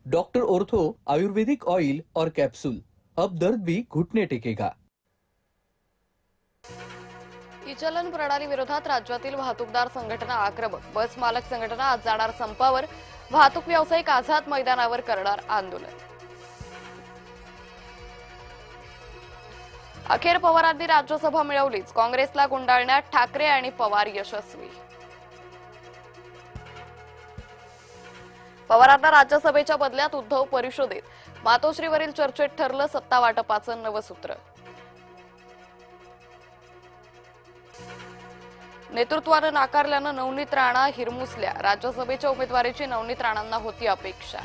Doctor ortho आयुर्वेदिक oil और capsule, अब दर्द भी घुटने टेकेगा। ई-चलन प्रणाली विरोधात राज्यातील वाहतूकदार संघटना आक्रमक, बस मालक संघटना आज जाणार संपावर, वाहतूक व्यावसायिक आझाद मैदानावर करणार आंदोलन। अखेर पवारांनी राज्यसभा मिळवलीच, काँग्रेसला गुंडाळण्यात ठाकरे आणि पवार यशस्वी। पवारांना राज्यसभेच्या बदल्यात उद्धव परिषदेत, मातोश्रीवरील चर्चेत ठरलं सत्ता वाटपाचं नवसूत्र। नेतृत्वानं नाकारल्यानं नवनीत राणा हिरमुसल्या, राज्यसभेच्या उमेदवारीची नवनीत राणांना होती अपेक्षा।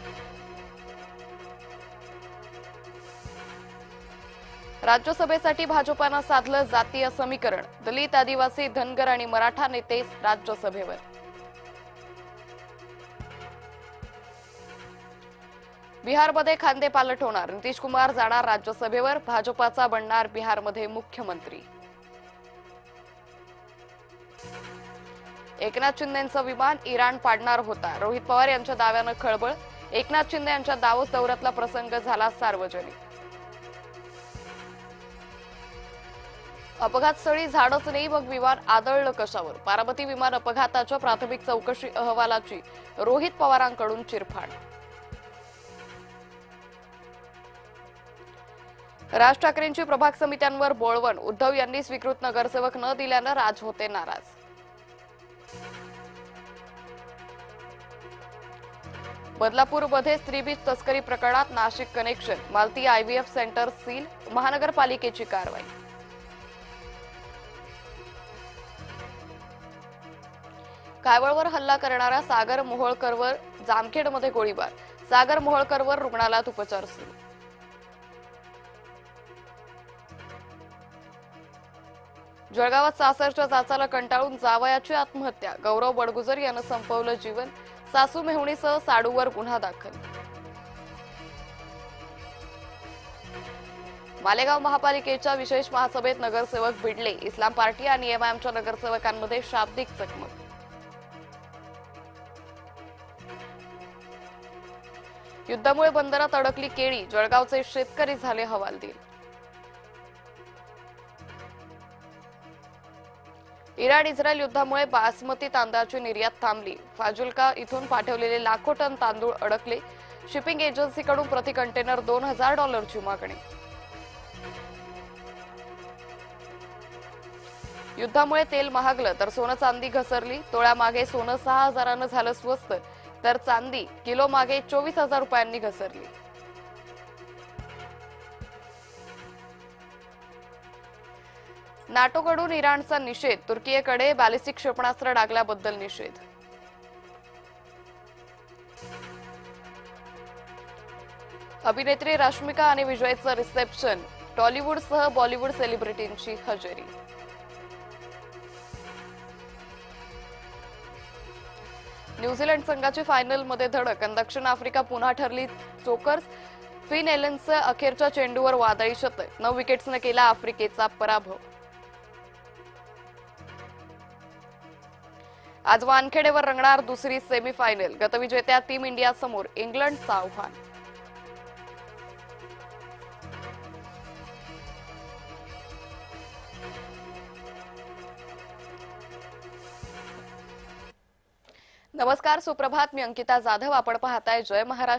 राज्यसभेसाठी भाजपानं साधलं जातीय समीकरण, दलित, आदिवासी, धनगर आणि मराठा नेते राज्यसभेवर। बिहारमध्ये खांदेपालट होणार, नितीश कुमार जाणार राज्यसभेवर, भाजपाचा बनणार बिहारमध्ये मुख्यमंत्री। एकनाथ शिंदेंचं विमान इराण पाडणार होता, रोहित पवार यांच्या दाव्यानं खळबळ, एकनाथ शिंदे यांच्या दावोस दौऱ्यातला प्रसंग झाला सार्वजनिक। अपघातस्थळी झाडच नाही, मग विमान आदळलं कशावर? बारामती विमान अपघाताच्या प्राथमिक चौकशी अहवालाची रोहित पवारांकडून चिरफाड। राज ठाकरेंची प्रभाग समित्यांवर बोळवण, उद्धव यांनी स्वीकृत नगरसेवक न दिल्यानं राज होते नाराज। बदलापूरमध्ये स्त्रीबीज तस्करी प्रकरणात Nashik connection, Malati IVF centre सील, महानगरपालिकेची कारवाई। कायवळवर हल्ला करणाऱ्या सागर मोहोळकरवर जामखेडमध्ये गोळीबार, सागर मोहोळकरवर रुग्णालयात उपचार सुरू। जळगावात सासरच्या जाचाला कंटाळून जावयाची आत्महत्या, गौरव बडगुजर यानं संपवलं जीवन, सासू मेहुणीसह साडूवर गुन्हा दाखल। मालेगाव महापालिकेच्या विशेष महासभेत नगरसेवक भिडले, इस्लाम पार्टी आणि एमआयएमच्या नगरसेवकांमध्ये शाब्दिक चकमक। युद्धामुळे बंदरात अडकली केळी, जळगावचे शेतकरी झाले हवालदिल। इराण इस्रायल युद्धामुळे बासमती तांदळाची निर्यात थांबली, फाजुल्का इथून पाठवलेले लाखो टन तांदूळ अडकले, शिपिंग एजन्सीकडून प्रति कंटेनर $2000 मागणी। युद्धामुळे तेल महागलं तर सोनं चांदी घसरली, तोळ्यामागे सोनं 6000 झालं स्वस्त, तर चांदी किलो मागे 24,000 रुपयांनी घसरली। नाटोकडून इराणचा निषेध, तुर्कीकडे बॅलिस्टिक क्षेपणास्त्र डागल्याबद्दल निषेध। अभिनेत्री रश्मिका आणि विजयचं रिसेप्शन, टॉलिवूडसह बॉलिवूड सेलिब्रिटींची हजेरी। न्यूझीलंड संघाची फायनलमध्ये धडक, दक्षिण आफ्रिका पुन्हा ठरली चोकर्स, फिन एलनचं अखेरच्या चेंडूवर वादळी शतक, 9 विकेट्सने केला आफ्रिकेचा पराभव। आज वानखेडेवर रंगणार दुसरी सेमीफायनल, गतविजेत्या टीम इंडिया समोर इंग्लंडचं आव्हान। नमस्कार, सुप्रभात, मी अंकिता जाधव, आपण पाहताय जय महाराष्ट्र।